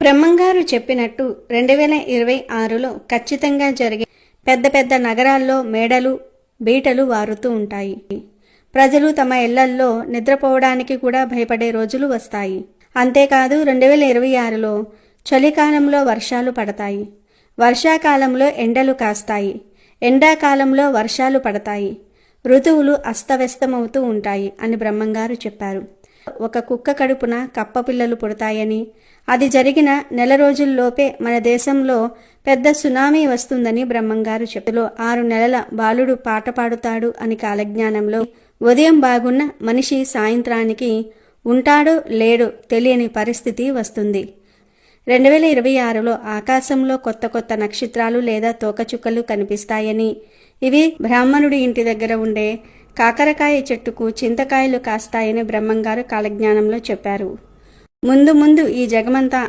బ్రహ్మంగారు చెప్పినట్టు 2026లో ఖచ్చితంగా జరిగే పెద్ద పెద్ద నగరాల్లో మేడలు బీటలు వారుతూ ఉంటాయి. ప్రజలు తమ ఇళ్లల్లో నిద్రపోవడానికి కూడా భయపడే రోజులు వస్తాయి. అంతేకాదు 2026లో చలికాలంలో వర్షాలు పడతాయి, వర్షాకాలంలో ఎండలు కాస్తాయి, ఎండాకాలంలో వర్షాలు పడతాయి, ఋతువులు అస్తవ్యస్తమవుతూ ఉంటాయి అని బ్రహ్మంగారు చెప్పారు. ఒక కుక్క కడుపున కప్ప పిల్లలు పుడతాయని, అది జరిగిన నెల రోజుల్లోపే మన దేశంలో పెద్ద సునామీ వస్తుందని బ్రహ్మంగారు చెప్పారు. 6 నెలల బాలుడు పాట పాడుతాడు అని కాలజ్ఞానంలో ఉదయం బాగున్న మనిషి సాయంత్రానికి ఉంటాడో లేడో తెలియని పరిస్థితి వస్తుంది. 2026లో ఆకాశంలో కొత్త కొత్త నక్షత్రాలు లేదా తోకచుక్కలు కనిపిస్తాయని, ఇవి బ్రాహ్మణుడి ఇంటి దగ్గర ఉండే కాకరకాయ చెట్టుకు చింతకాయలు కాస్తాయని బ్రహ్మంగారు కాలజ్ఞానంలో చెప్పారు. ముందు ముందు ఈ జగమంతా